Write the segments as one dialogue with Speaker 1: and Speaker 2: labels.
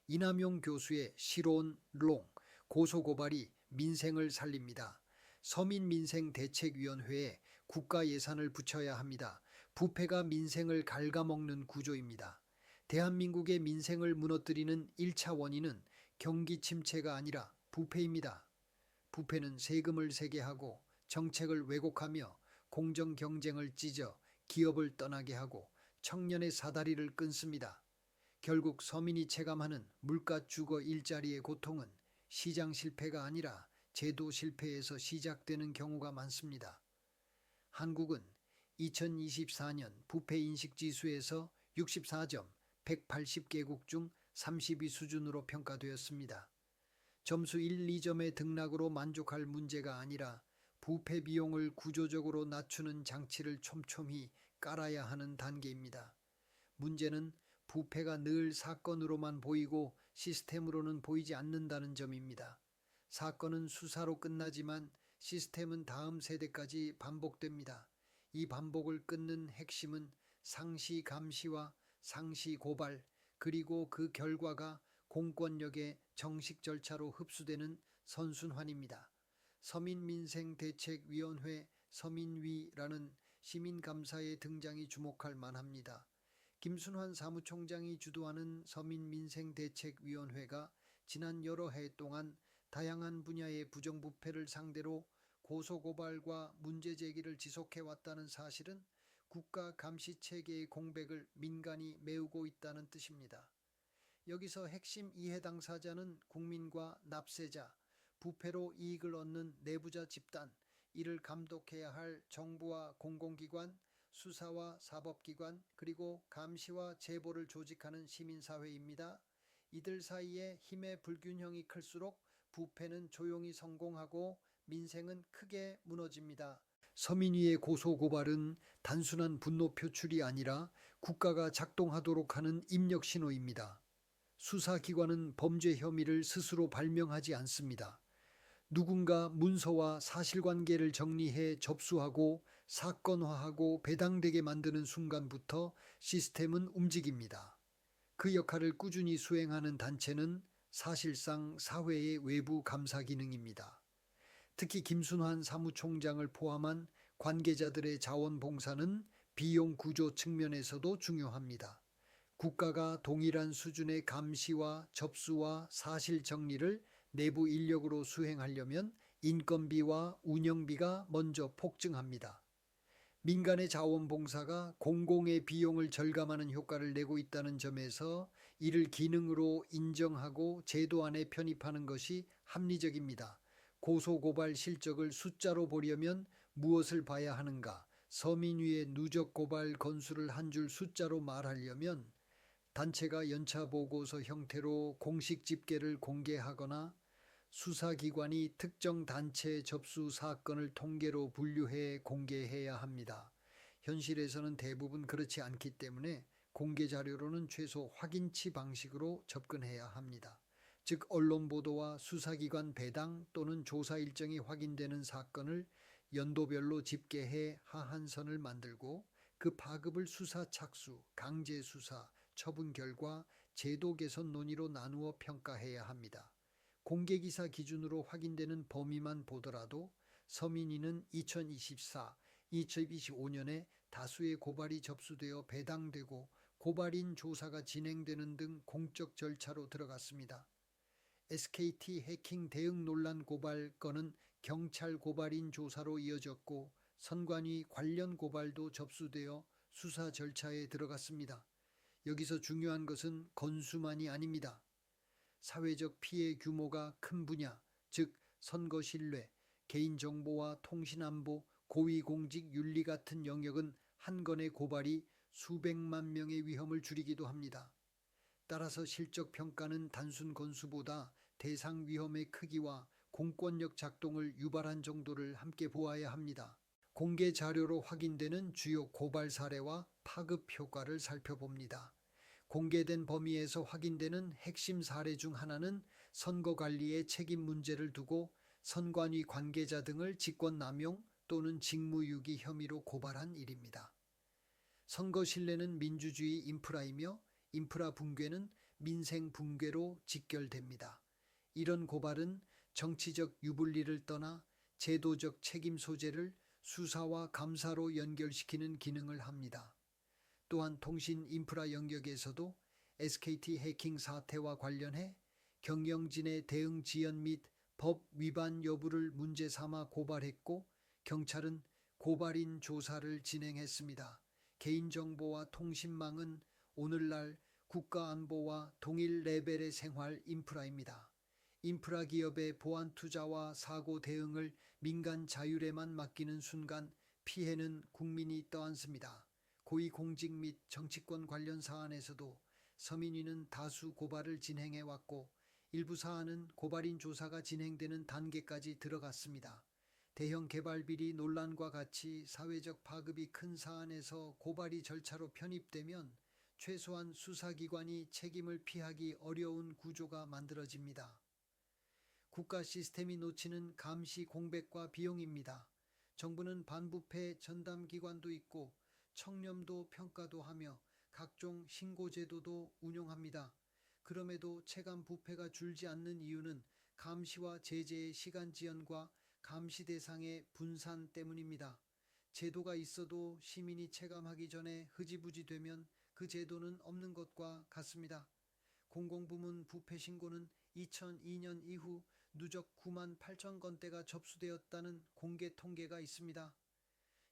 Speaker 1: 이남용 교수의 실언롱 고소고발이 민생을 살립니다. 서민민생대책위원회에 국가 예산을 붙여야 합니다. 부패가 민생을 갉아먹는 구조입니다. 대한민국의 민생을 무너뜨리는 1차 원인은 경기 침체가 아니라 부패입니다. 부패는 세금을 세게 하고 정책을 왜곡하며 공정 경쟁을 찢어 기업을 떠나게 하고 청년의 사다리를 끊습니다. 결국 서민이 체감하는 물가 주거 일자리의 고통은 시장 실패가 아니라 제도 실패에서 시작되는 경우가 많습니다. 한국은 2024년 부패인식지수에서 64점, 180개국 중 30위 수준으로 평가되었습니다. 점수 1, 2점의 등락으로 만족할 문제가 아니라 부패 비용을 구조적으로 낮추는 장치를 촘촘히 깔아야 하는 단계입니다. 문제는 부패가 늘 사건으로만 보이고 시스템으로는 보이지 않는다는 점입니다. 사건은 수사로 끝나지만 시스템은 다음 세대까지 반복됩니다. 이 반복을 끊는 핵심은 상시 감시와 상시 고발, 그리고 그 결과가 공권력의 정식 절차로 흡수되는 선순환입니다. 서민민생대책위원회 서민위라는 시민감사의 등장이 주목할 만합니다. 김순환 사무총장이 주도하는 서민민생대책위원회가 지난 여러 해 동안 다양한 분야의 부정부패를 상대로 고소고발과 문제제기를 지속해왔다는 사실은 국가 감시체계의 공백을 민간이 메우고 있다는 뜻입니다. 여기서 핵심 이해 당사자는 국민과 납세자, 부패로 이익을 얻는 내부자 집단, 이를 감독해야 할 정부와 공공기관, 수사와 사법기관, 그리고 감시와 제보를 조직하는 시민사회입니다. 이들 사이에 힘의 불균형이 클수록 부패는 조용히 성공하고 민생은 크게 무너집니다. 서민위의 고소고발은 단순한 분노 표출이 아니라 국가가 작동하도록 하는 입력 신호입니다. 수사기관은 범죄 혐의를 스스로 발명하지 않습니다. 누군가 문서와 사실관계를 정리해 접수하고 사건화하고 배당되게 만드는 순간부터 시스템은 움직입니다. 그 역할을 꾸준히 수행하는 단체는 사실상 사회의 외부 감사 기능입니다. 특히 김순환 사무총장을 포함한 관계자들의 자원봉사는 비용 구조 측면에서도 중요합니다. 국가가 동일한 수준의 감시와 접수와 사실 정리를 내부 인력으로 수행하려면 인건비와 운영비가 먼저 폭증합니다. 민간의 자원봉사가 공공의 비용을 절감하는 효과를 내고 있다는 점에서 이를 기능으로 인정하고 제도 안에 편입하는 것이 합리적입니다. 고소고발 실적을 숫자로 보려면 무엇을 봐야 하는가? 서민위의 누적 고발 건수를 한 줄 숫자로 말하려면 단체가 연차 보고서 형태로 공식 집계를 공개하거나 수사기관이 특정 단체 접수 사건을 통계로 분류해 공개해야 합니다. 현실에서는 대부분 그렇지 않기 때문에 공개 자료로는 최소 확인치 방식으로 접근해야 합니다. 즉 언론 보도와 수사기관 배당 또는 조사 일정이 확인되는 사건을 연도별로 집계해 하한선을 만들고 그 파급을 수사 착수, 강제 수사, 처분 결과, 제도 개선 논의로 나누어 평가해야 합니다. 공개기사 기준으로 확인되는 범위만 보더라도 서민위는 2024, 2025년에 다수의 고발이 접수되어 배당되고 고발인 조사가 진행되는 등 공적 절차로 들어갔습니다. SKT 해킹 대응 논란 고발 건은 경찰 고발인 조사로 이어졌고 선관위 관련 고발도 접수되어 수사 절차에 들어갔습니다. 여기서 중요한 것은 건수만이 아닙니다. 사회적 피해 규모가 큰 분야, 즉 선거 신뢰, 개인정보와 통신안보, 고위공직 윤리 같은 영역은 한 건의 고발이 수백만 명의 위험을 줄이기도 합니다. 따라서 실적 평가는 단순 건수보다 대상 위험의 크기와 공권력 작동을 유발한 정도를 함께 보아야 합니다. 공개 자료로 확인되는 주요 고발 사례와 파급 효과를 살펴봅니다. 공개된 범위에서 확인되는 핵심 사례 중 하나는 선거관리의 책임 문제를 두고 선관위 관계자 등을 직권남용 또는 직무유기 혐의로 고발한 일입니다. 선거 신뢰는 민주주의 인프라이며 인프라 붕괴는 민생 붕괴로 직결됩니다. 이런 고발은 정치적 유불리를 떠나 제도적 책임 소재를 수사와 감사로 연결시키는 기능을 합니다. 또한 통신 인프라 영역에서도 SKT 해킹 사태와 관련해 경영진의 대응 지연 및 법 위반 여부를 문제 삼아 고발했고 경찰은 고발인 조사를 진행했습니다. 개인정보와 통신망은 오늘날 국가안보와 동일 레벨의 생활 인프라입니다. 인프라 기업의 보안 투자와 사고 대응을 민간 자율에만 맡기는 순간 피해는 국민이 떠안습니다. 고위공직 및 정치권 관련 사안에서도 서민위는 다수 고발을 진행해왔고 일부 사안은 고발인 조사가 진행되는 단계까지 들어갔습니다. 대형 개발 비리 논란과 같이 사회적 파급이 큰 사안에서 고발이 절차로 편입되면 최소한 수사기관이 책임을 피하기 어려운 구조가 만들어집니다. 국가 시스템이 놓치는 감시 공백과 비용입니다. 정부는 반부패 전담기관도 있고 청렴도 평가도 하며 각종 신고제도도 운용합니다. 그럼에도 체감 부패가 줄지 않는 이유는 감시와 제재의 시간 지연과 감시 대상의 분산 때문입니다. 제도가 있어도 시민이 체감하기 전에 흐지부지 되면 그 제도는 없는 것과 같습니다. 공공부문 부패 신고는 2002년 이후 누적 9만 8천 건대가 접수되었다는 공개 통계가 있습니다.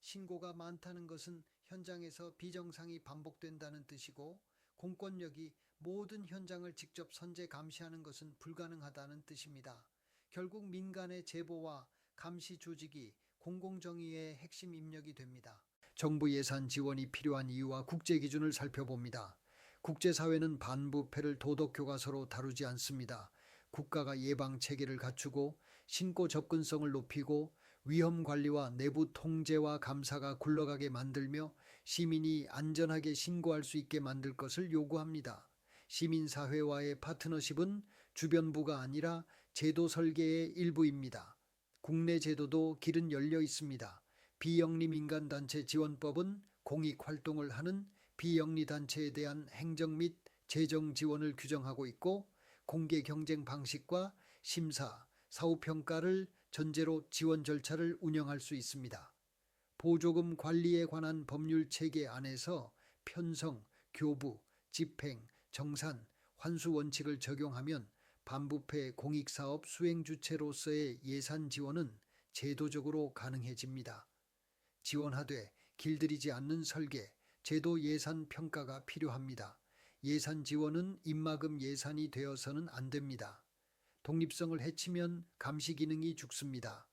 Speaker 1: 신고가 많다는 것은 현장에서 비정상이 반복된다는 뜻이고 공권력이 모든 현장을 직접 선제 감시하는 것은 불가능하다는 뜻입니다. 결국 민간의 제보와 감시 조직이 공공정의의 핵심 입력이 됩니다. 정부 예산 지원이 필요한 이유와 국제 기준을 살펴봅니다. 국제사회는 반부패를 도덕교과서로 다루지 않습니다. 국가가 예방 체계를 갖추고 신고 접근성을 높이고 위험 관리와 내부 통제와 감사가 굴러가게 만들며 시민이 안전하게 신고할 수 있게 만들 것을 요구합니다. 시민사회와의 파트너십은 주변부가 아니라 제도 설계의 일부입니다. 국내 제도도 길은 열려 있습니다. 비영리민간단체 지원법은 공익활동을 하는 비영리단체에 대한 행정 및 재정 지원을 규정하고 있고 공개 경쟁 방식과 심사, 사후평가를 전제로 지원 절차를 운영할 수 있습니다. 보조금 관리에 관한 법률 체계 안에서 편성, 교부, 집행, 정산, 환수 원칙을 적용하면 반부패 공익사업 수행 주체로서의 예산 지원은 제도적으로 가능해집니다. 지원하되 길들이지 않는 설계, 제도 예산 평가가 필요합니다. 예산 지원은 입막음 예산이 되어서는 안 됩니다. 독립성을 해치면 감시 기능이 죽습니다.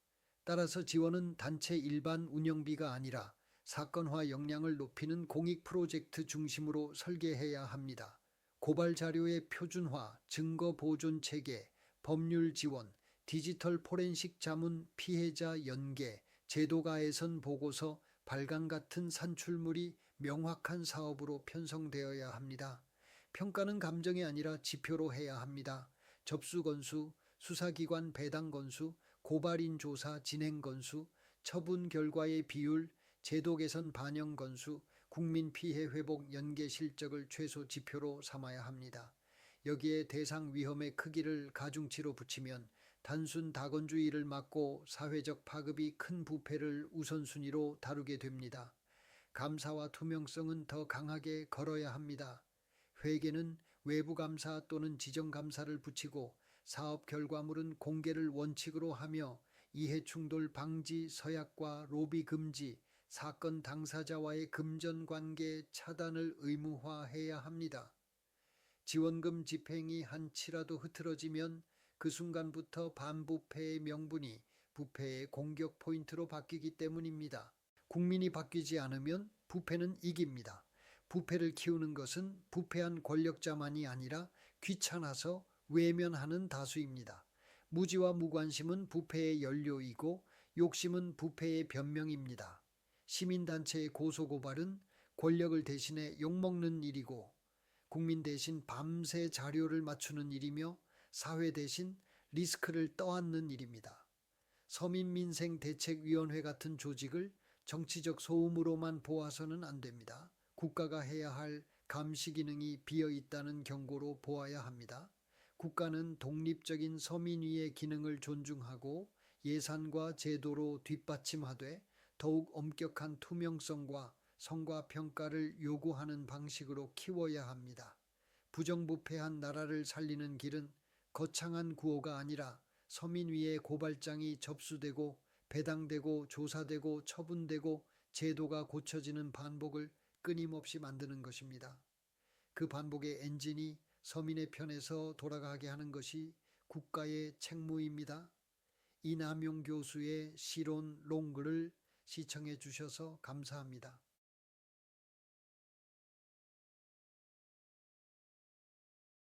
Speaker 1: 따라서 지원은 단체 일반 운영비가 아니라 사건화 역량을 높이는 공익 프로젝트 중심으로 설계해야 합니다. 고발 자료의 표준화, 증거 보존 체계, 법률 지원, 디지털 포렌식 자문 피해자 연계, 제도가에선 보고서, 발간 같은 산출물이 명확한 사업으로 편성되어야 합니다. 평가는 감정이 아니라 지표로 해야 합니다. 접수 건수, 수사기관 배당 건수, 고발인 조사 진행 건수, 처분 결과의 비율, 제도 개선 반영 건수, 국민 피해 회복 연계 실적을 최소 지표로 삼아야 합니다. 여기에 대상 위험의 크기를 가중치로 붙이면 단순 다건주의를 막고 사회적 파급이 큰 부패를 우선순위로 다루게 됩니다. 감사와 투명성은 더 강하게 걸어야 합니다. 회계는 외부 감사 또는 지정 감사를 붙이고 사업 결과물은 공개를 원칙으로 하며 이해충돌 방지 서약과 로비 금지, 사건 당사자와의 금전 관계 차단을 의무화해야 합니다. 지원금 집행이 한치라도 흐트러지면 그 순간부터 반부패의 명분이 부패의 공격 포인트로 바뀌기 때문입니다. 국민이 바뀌지 않으면 부패는 이깁니다. 부패를 키우는 것은 부패한 권력자만이 아니라 귀찮아서 외면하는 다수입니다. 무지와 무관심은 부패의 연료이고 욕심은 부패의 변명입니다. 시민단체의 고소고발은 권력을 대신해 욕먹는 일이고 국민 대신 밤새 자료를 맞추는 일이며 사회 대신 리스크를 떠안는 일입니다. 서민민생대책위원회 같은 조직을 정치적 소음으로만 보아서는 안 됩니다. 국가가 해야 할 감시 기능이 비어 있다는 경고로 보아야 합니다. 국가는 독립적인 서민위의 기능을 존중하고 예산과 제도로 뒷받침하되 더욱 엄격한 투명성과 성과 평가를 요구하는 방식으로 키워야 합니다. 부정부패한 나라를 살리는 길은 거창한 구호가 아니라 서민위의 고발장이 접수되고 배당되고 조사되고 처분되고 제도가 고쳐지는 반복을 끊임없이 만드는 것입니다. 그 반복의 엔진이 서민의 편에서 돌아가게 하는 것이 국가의 책무입니다. 이남용 교수의 시론 롱글을 시청해 주셔서 감사합니다.